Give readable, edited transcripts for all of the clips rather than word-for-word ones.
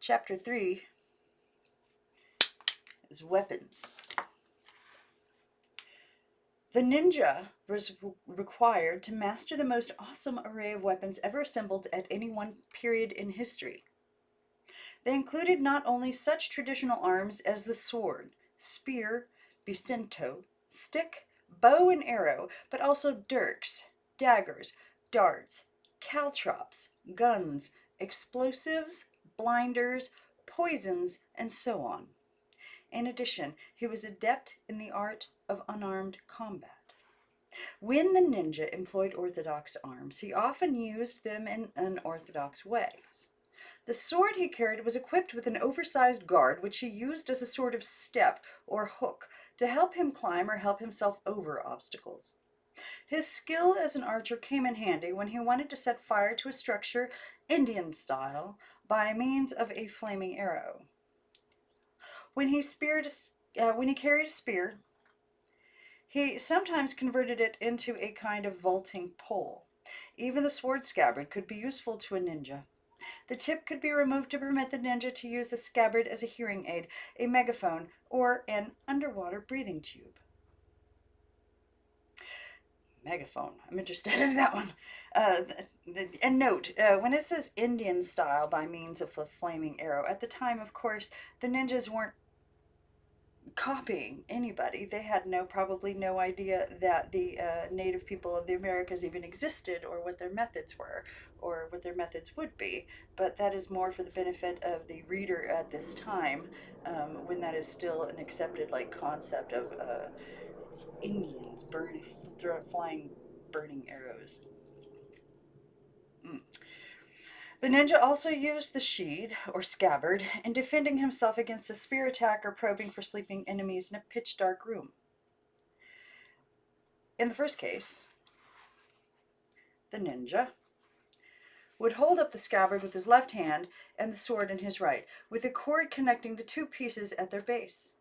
Chapter 3 is weapons. The ninja was required to master the most awesome array of weapons ever assembled at any one period in history. They included not only such traditional arms as the sword, spear, bicinto, stick, bow and arrow, but also dirks, daggers, darts, caltrops, guns, explosives, blinders, poisons, and so on. In addition, he was adept in the art of unarmed combat. When the ninja employed orthodox arms, he often used them in unorthodox ways. The sword he carried was equipped with an oversized guard, which he used as a sort of step or hook to help him climb or help himself over obstacles. His skill as an archer came in handy when he wanted to set fire to a structure, Indian style, by means of a flaming arrow. When he carried a spear, he sometimes converted it into a kind of vaulting pole. Even the sword scabbard could be useful to a ninja. The tip could be removed to permit the ninja to use the scabbard as a hearing aid, a megaphone, or an underwater breathing tube. Megaphone. I'm interested in that one. And note, when it says Indian style by means of a flaming arrow, at the time, of course, the ninjas weren't copying anybody. They had probably no idea that the native people of the Americas even existed, or what their methods were, or what their methods would be. But that is more for the benefit of the reader at this time, when that is still an accepted concept of Indians flying burning arrows. The ninja also used the sheath, or scabbard, in defending himself against a spear attack or probing for sleeping enemies in a pitch-dark room. In the first case, the ninja would hold up the scabbard with his left hand and the sword in his right, with a cord connecting the two pieces at their base.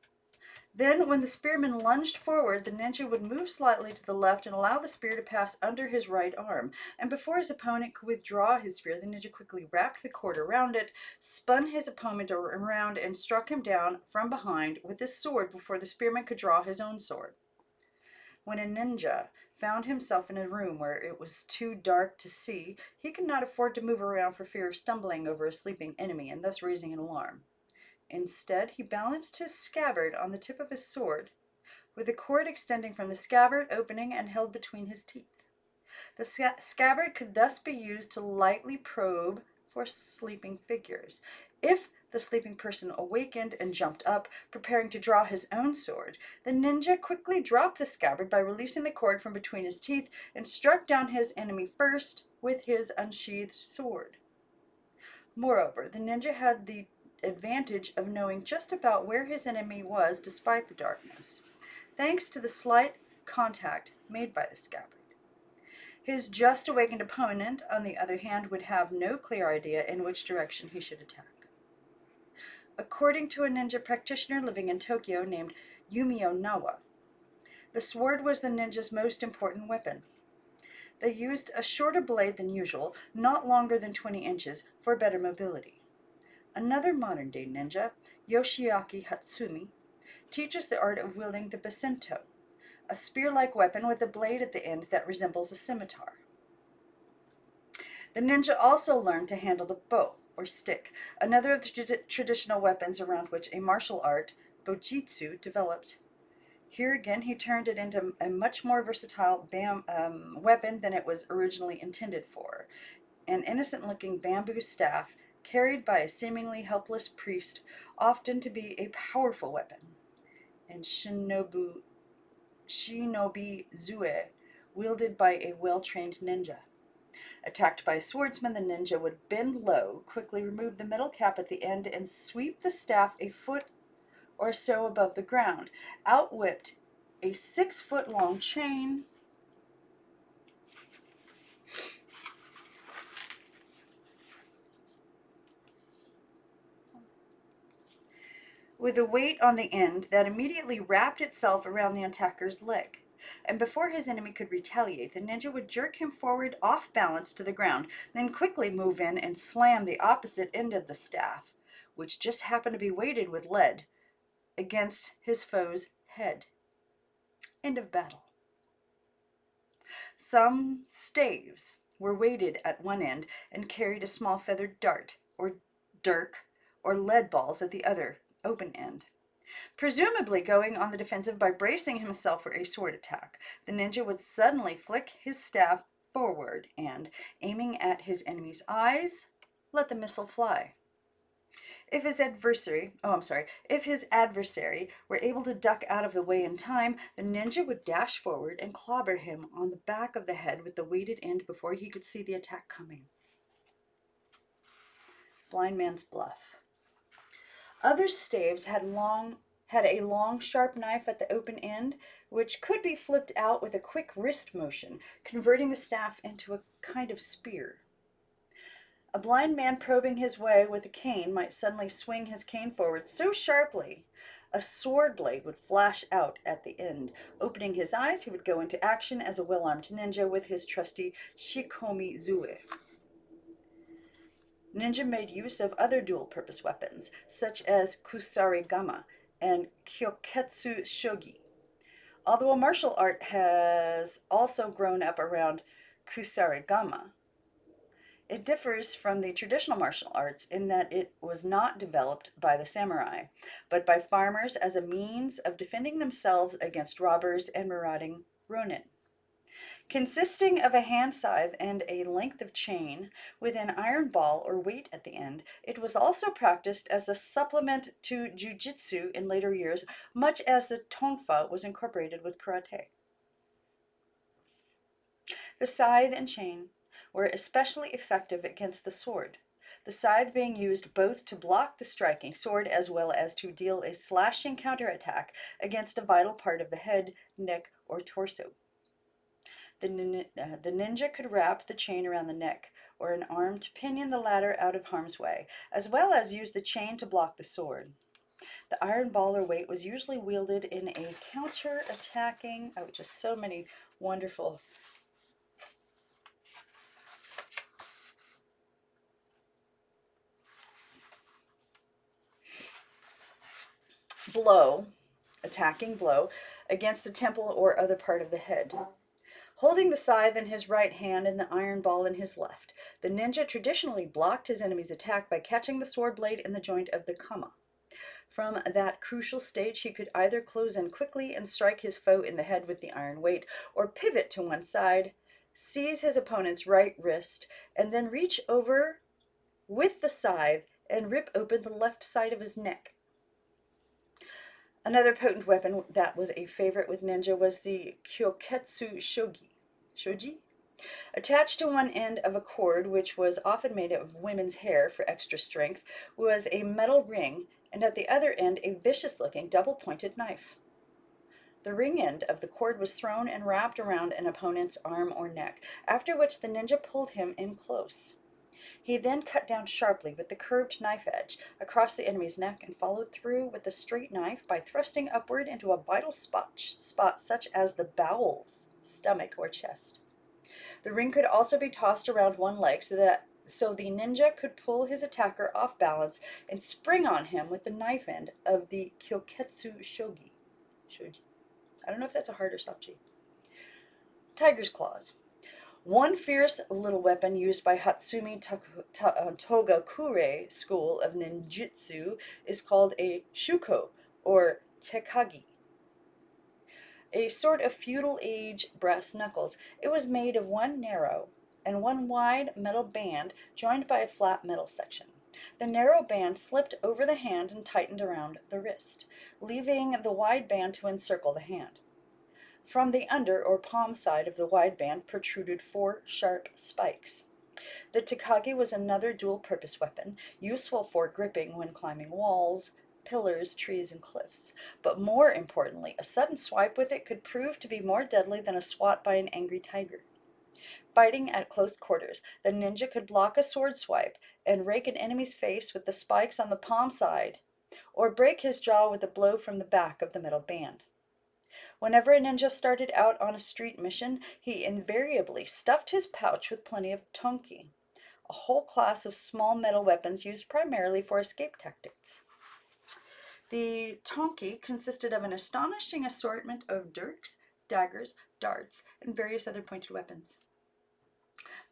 Then, when the spearman lunged forward, the ninja would move slightly to the left and allow the spear to pass under his right arm. And before his opponent could withdraw his spear, the ninja quickly wrapped the cord around it, spun his opponent around, and struck him down from behind with his sword before the spearman could draw his own sword. When a ninja found himself in a room where it was too dark to see, he could not afford to move around for fear of stumbling over a sleeping enemy and thus raising an alarm. Instead, he balanced his scabbard on the tip of his sword, with the cord extending from the scabbard opening and held between his teeth. The scabbard could thus be used to lightly probe for sleeping figures. If the sleeping person awakened and jumped up, preparing to draw his own sword, the ninja quickly dropped the scabbard by releasing the cord from between his teeth and struck down his enemy first with his unsheathed sword. Moreover, the ninja had the advantage of knowing just about where his enemy was despite the darkness, thanks to the slight contact made by the scabbard. His just awakened opponent, on the other hand, would have no clear idea in which direction he should attack. According to a ninja practitioner living in Tokyo named Yumio Nawa, the sword was the ninja's most important weapon. They used a shorter blade than usual, not longer than 20 inches, for better mobility. Another modern-day ninja, Yoshiaki Hatsumi, teaches the art of wielding the bicinto, a spear-like weapon with a blade at the end that resembles a scimitar. The ninja also learned to handle the bow, or stick, another of the traditional weapons around which a martial art, bojitsu, developed. Here again, he turned it into a much more versatile weapon than it was originally intended for, an innocent-looking bamboo staff carried by a seemingly helpless priest, often to be a powerful weapon, and shinobi zue, wielded by a well-trained ninja. Attacked by a swordsman, the ninja would bend low, quickly remove the metal cap at the end, and sweep the staff a foot or so above the ground. Out whipped a 6-foot-long chain with a weight on the end that immediately wrapped itself around the attacker's leg. And before his enemy could retaliate, the ninja would jerk him forward off balance to the ground, then quickly move in and slam the opposite end of the staff, which just happened to be weighted with lead, against his foe's head. End of battle. Some staves were weighted at one end and carried a small feathered dart, or dirk, or lead balls at the other, open end. Presumably going on the defensive by bracing himself for a sword attack, the ninja would suddenly flick his staff forward and, aiming at his enemy's eyes, let the missile fly. If his adversary were able to duck out of the way in time, the ninja would dash forward and clobber him on the back of the head with the weighted end before he could see the attack coming. Blind man's bluff. Other staves had a long, sharp knife at the open end, which could be flipped out with a quick wrist motion, converting the staff into a kind of spear. A blind man probing his way with a cane might suddenly swing his cane forward so sharply a sword blade would flash out at the end. Opening his eyes, he would go into action as a well-armed ninja with his trusty shikomi zue. Ninja made use of other dual-purpose weapons, such as kusarigama and kyoketsu shogi. Although a martial art has also grown up around kusarigama, it differs from the traditional martial arts in that it was not developed by the samurai, but by farmers as a means of defending themselves against robbers and marauding ronin. Consisting of a hand scythe and a length of chain with an iron ball or weight at the end, it was also practiced as a supplement to jujitsu in later years, much as the tonfa was incorporated with karate. The scythe and chain were especially effective against the sword, the scythe being used both to block the striking sword as well as to deal a slashing counterattack against a vital part of the head, neck, or torso. The ninja could wrap the chain around the neck or an arm to pinion the latter out of harm's way, as well as use the chain to block the sword. The iron ball or weight was usually wielded in a counter-attacking, just so many wonderful attacking blow against the temple or other part of the head. Holding the scythe in his right hand and the iron ball in his left, the ninja traditionally blocked his enemy's attack by catching the sword blade in the joint of the kama. From that crucial stage, he could either close in quickly and strike his foe in the head with the iron weight, or pivot to one side, seize his opponent's right wrist, and then reach over with the scythe and rip open the left side of his neck. Another potent weapon that was a favorite with ninja was the kyoketsu shogi. Attached to one end of a cord, which was often made of women's hair for extra strength, was a metal ring, and at the other end a vicious-looking double-pointed knife. The ring end of the cord was thrown and wrapped around an opponent's arm or neck, after which the ninja pulled him in close. He then cut down sharply with the curved knife edge across the enemy's neck and followed through with the straight knife by thrusting upward into a vital spot such as the bowels, stomach, or chest. The ring could also be tossed around one leg so the ninja could pull his attacker off balance and spring on him with the knife end of the kyoketsu shogi. I don't know if that's a hard or soft G. Tiger's claws. One fierce little weapon used by Hatsumi Togakure school of ninjutsu is called a shuko, or tekagi, a sort of feudal age brass knuckles. It was made of one narrow and one wide metal band joined by a flat metal section. The narrow band slipped over the hand and tightened around the wrist, leaving the wide band to encircle the hand. From the under or palm side of the wide band protruded 4 sharp spikes. The tekagi was another dual-purpose weapon, useful for gripping when climbing walls, pillars, trees, and cliffs. But more importantly, a sudden swipe with it could prove to be more deadly than a swat by an angry tiger. Fighting at close quarters, the ninja could block a sword swipe and rake an enemy's face with the spikes on the palm side, or break his jaw with a blow from the back of the metal band. Whenever a ninja started out on a street mission, he invariably stuffed his pouch with plenty of tonki, a whole class of small metal weapons used primarily for escape tactics. The tonki consisted of an astonishing assortment of dirks, daggers, darts, and various other pointed weapons.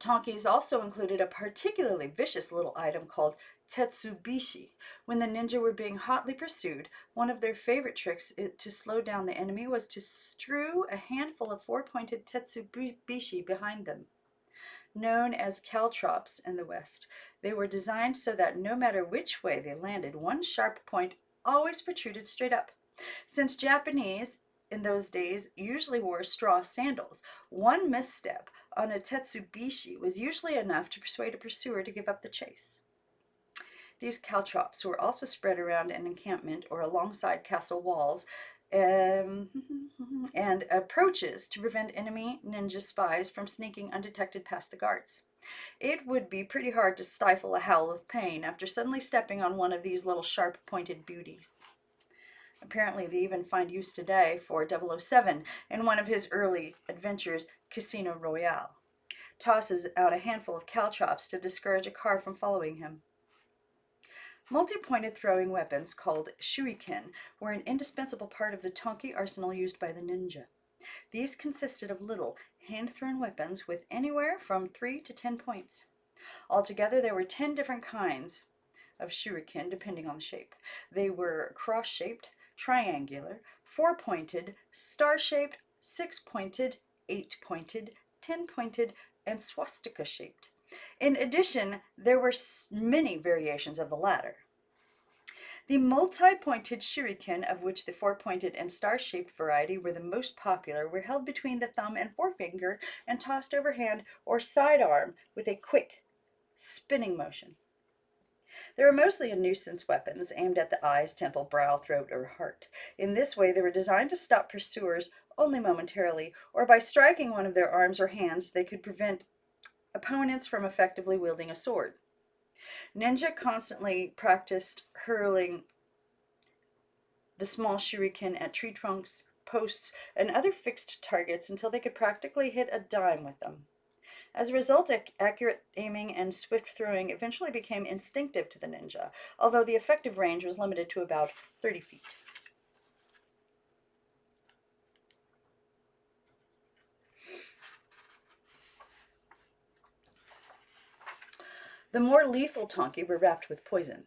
Tonkis also included a particularly vicious little item called tetsubishi. When the ninja were being hotly pursued, one of their favorite tricks to slow down the enemy was to strew a handful of four-pointed tetsubishi behind them. Known as caltrops in the West, they were designed so that no matter which way they landed, one sharp point always protruded straight up. Since Japanese in those days usually wore straw sandals, one misstep on a tetsubishi was usually enough to persuade a pursuer to give up the chase. These caltrops were also spread around an encampment or alongside castle walls and approaches to prevent enemy ninja spies from sneaking undetected past the guards. It would be pretty hard to stifle a howl of pain after suddenly stepping on one of these little sharp-pointed beauties. Apparently, they even find use today for 007 in one of his early adventures, Casino Royale. Tosses out a handful of caltrops to discourage a car from following him. Multi-pointed throwing weapons called shuriken were an indispensable part of the tonki arsenal used by the ninja. These consisted of little, hand-thrown weapons with anywhere from 3 to 10 points. Altogether, there were 10 different kinds of shuriken, depending on the shape. They were cross-shaped, triangular, four-pointed, star-shaped, six-pointed, eight-pointed, 10-pointed, and swastika-shaped. In addition, there were many variations of the latter. The multi-pointed shuriken, of which the four-pointed and star-shaped variety were the most popular, were held between the thumb and forefinger and tossed overhand or sidearm with a quick, spinning motion. They were mostly nuisance weapons aimed at the eyes, temple, brow, throat, or heart. In this way, they were designed to stop pursuers only momentarily, or by striking one of their arms or hands, they could prevent opponents from effectively wielding a sword. Ninja constantly practiced hurling the small shuriken at tree trunks, posts, and other fixed targets until they could practically hit a dime with them. As a result, accurate aiming and swift throwing eventually became instinctive to the ninja, although the effective range was limited to about 30 feet. The more lethal tonki were wrapped with poison.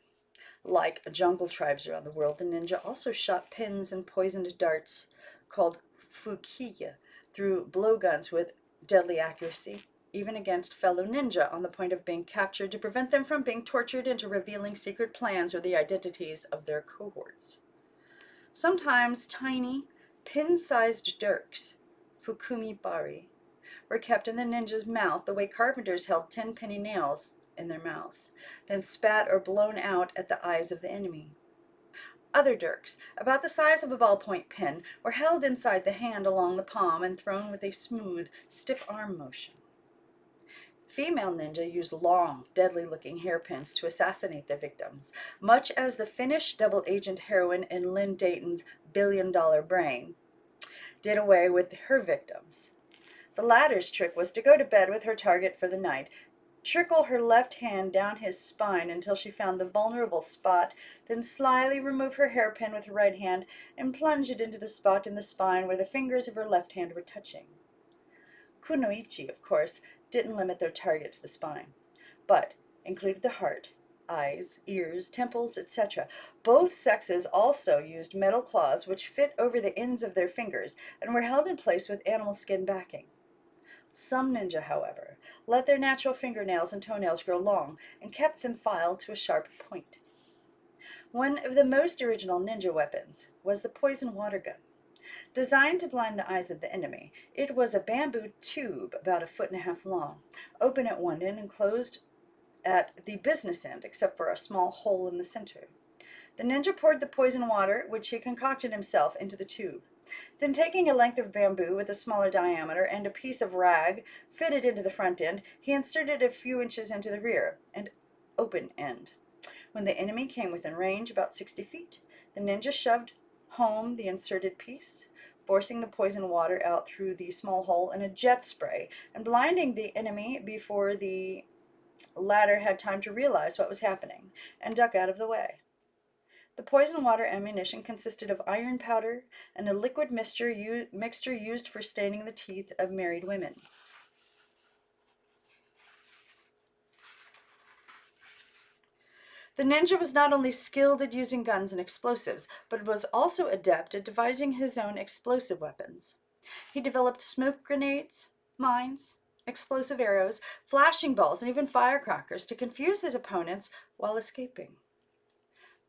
Like jungle tribes around the world, the ninja also shot pins and poisoned darts called fukiya through blowguns with deadly accuracy, even against fellow ninja on the point of being captured, to prevent them from being tortured into revealing secret plans or the identities of their cohorts. Sometimes tiny, pin-sized dirks, fukumi bari, were kept in the ninja's mouth the way carpenters held 10 penny nails in their mouths, then spat or blown out at the eyes of the enemy. Other dirks, about the size of a ballpoint pen, were held inside the hand along the palm and thrown with a smooth, stiff arm motion. Female ninja used long, deadly-looking hairpins to assassinate their victims, much as the Finnish double-agent heroine in Lynn Dayton's Billion-Dollar Brain did away with her victims. The latter's trick was to go to bed with her target for the night, trickle her left hand down his spine until she found the vulnerable spot, then slyly remove her hairpin with her right hand and plunge it into the spot in the spine where the fingers of her left hand were touching. Kunoichi, of course, didn't limit their target to the spine, but included the heart, eyes, ears, temples, etc. Both sexes also used metal claws which fit over the ends of their fingers and were held in place with animal skin backing. Some ninja, however, let their natural fingernails and toenails grow long and kept them filed to a sharp point. One of the most original ninja weapons was the poison water gun. Designed to blind the eyes of the enemy, it was a bamboo tube about 1.5 feet long, open at one end and closed at the business end, except for a small hole in the center. The ninja poured the poison water, which he concocted himself, into the tube. Then, taking a length of bamboo with a smaller diameter and a piece of rag fitted into the front end, he inserted a few inches into the rear and open end. When the enemy came within range, about 60 feet, the ninja shoved home the inserted piece, forcing the poison water out through the small hole in a jet spray and blinding the enemy before the The latter had time to realize what was happening and duck out of the way. The poison water ammunition consisted of iron powder and a liquid mixture used for staining the teeth of married women. The ninja was not only skilled at using guns and explosives, but was also adept at devising his own explosive weapons. He developed smoke grenades, mines, explosive arrows, flashing balls, and even firecrackers to confuse his opponents while escaping.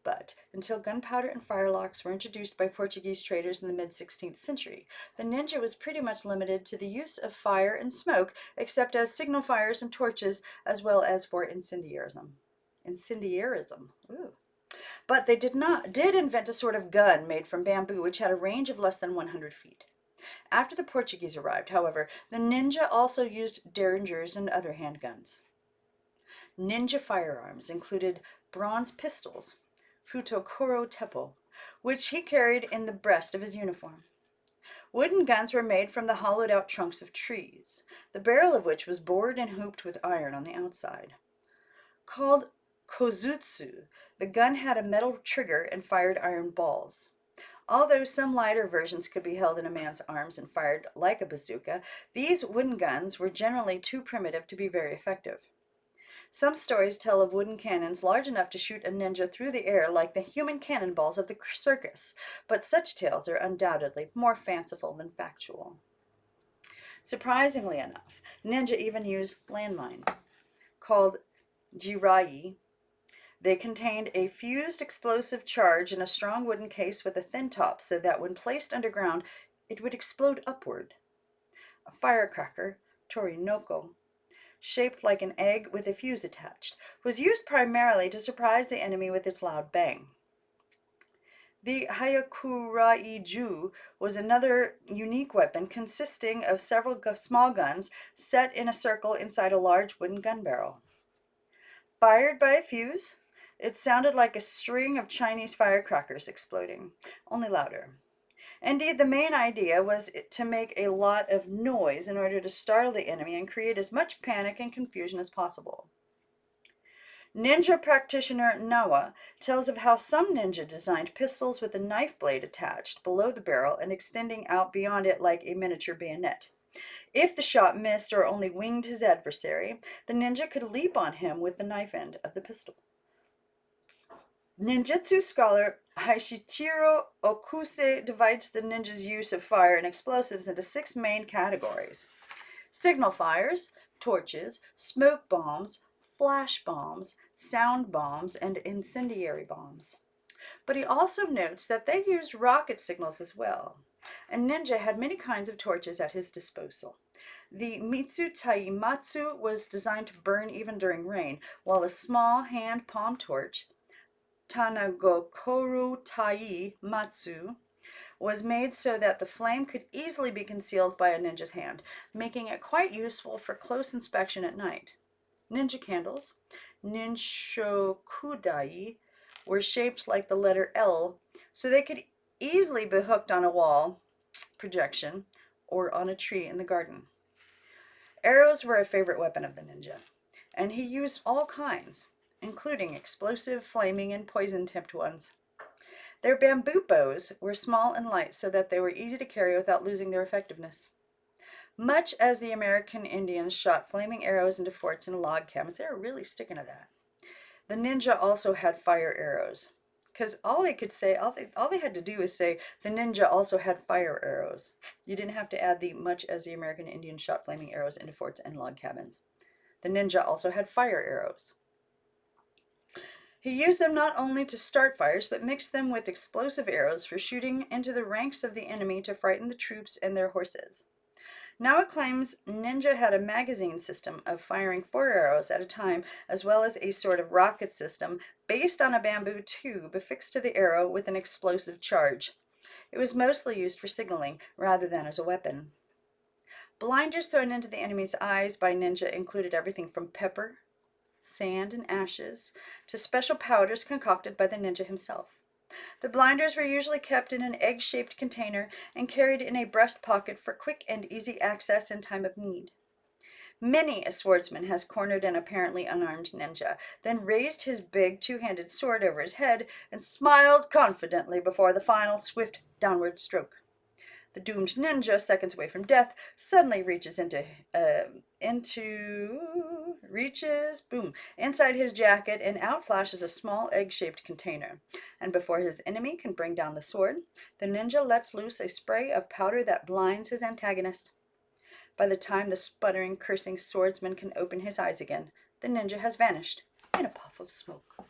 But until gunpowder and firelocks were introduced by Portuguese traders in the mid-16th century, the ninja was pretty much limited to the use of fire and smoke, except as signal fires and torches, as well as for incendiarism. Ooh. But they did invent a sort of gun made from bamboo, which had a range of less than 100 feet. After the Portuguese arrived, however, the ninja also used derringers and other handguns. Ninja firearms included bronze pistols, futokoro teppo, which he carried in the breast of his uniform. Wooden guns were made from the hollowed-out trunks of trees, the barrel of which was bored and hooped with iron on the outside. Called kozutsu, the gun had a metal trigger and fired iron balls. Although some lighter versions could be held in a man's arms and fired like a bazooka, these wooden guns were generally too primitive to be very effective. Some stories tell of wooden cannons large enough to shoot a ninja through the air like the human cannonballs of the circus, but such tales are undoubtedly more fanciful than factual. Surprisingly enough, ninja even used landmines, called jirai. They contained a fused explosive charge in a strong wooden case with a thin top so that when placed underground, it would explode upward. A firecracker, torinoko, shaped like an egg with a fuse attached, was used primarily to surprise the enemy with its loud bang. The Hayakurai-ju was another unique weapon consisting of several small guns set in a circle inside a large wooden gun barrel. Fired by a fuse, it sounded like a string of Chinese firecrackers exploding, only louder. Indeed, the main idea was to make a lot of noise in order to startle the enemy and create as much panic and confusion as possible. Ninja practitioner Nawa tells of how some ninja designed pistols with a knife blade attached below the barrel and extending out beyond it like a miniature bayonet. If the shot missed or only winged his adversary, the ninja could leap on him with the knife end of the pistol. Ninjutsu scholar Haishichiro Okuse divides the ninja's use of fire and explosives into 6 main categories: signal fires, torches, smoke bombs, flash bombs, sound bombs, and incendiary bombs. But he also notes that they used rocket signals as well. A ninja had many kinds of torches at his disposal. The Mitsu Taimatsu was designed to burn even during rain, while a small hand palm torch, Tanagokoru Tai Matsu, was made so that the flame could easily be concealed by a ninja's hand, making it quite useful for close inspection at night. Ninja candles, Ninshokudai, were shaped like the letter L, so they could easily be hooked on a wall projection or on a tree in the garden. Arrows were a favorite weapon of the ninja, and he used all kinds, including explosive, flaming, and poison-tipped ones. Their bamboo bows were small and light so that they were easy to carry without losing their effectiveness. Much as the American Indians shot flaming arrows into forts and log cabins, they were really sticking to that. The ninja also had fire arrows, because all they had to do is say the ninja also had fire arrows. You didn't have to add the much as the American Indians shot flaming arrows into forts and log cabins. The ninja also had fire arrows. He used them not only to start fires, but mixed them with explosive arrows for shooting into the ranks of the enemy to frighten the troops and their horses. Now it claims ninja had a magazine system of firing 4 arrows at a time, as well as a sort of rocket system based on a bamboo tube affixed to the arrow with an explosive charge. It was mostly used for signaling rather than as a weapon. Blinders thrown into the enemy's eyes by ninja included everything from pepper, sand, and ashes to special powders concocted by the ninja himself. The blinders were usually kept in an egg-shaped container and carried in a breast pocket for quick and easy access in time of need. Many a swordsman has cornered an apparently unarmed ninja, then raised his big two-handed sword over his head and smiled confidently before the final swift downward stroke. The doomed ninja, seconds away from death, suddenly reaches inside his jacket, and out flashes a small egg-shaped container. And before his enemy can bring down the sword, the ninja lets loose a spray of powder that blinds his antagonist. By the time the sputtering, cursing swordsman can open his eyes again, the ninja has vanished in a puff of smoke.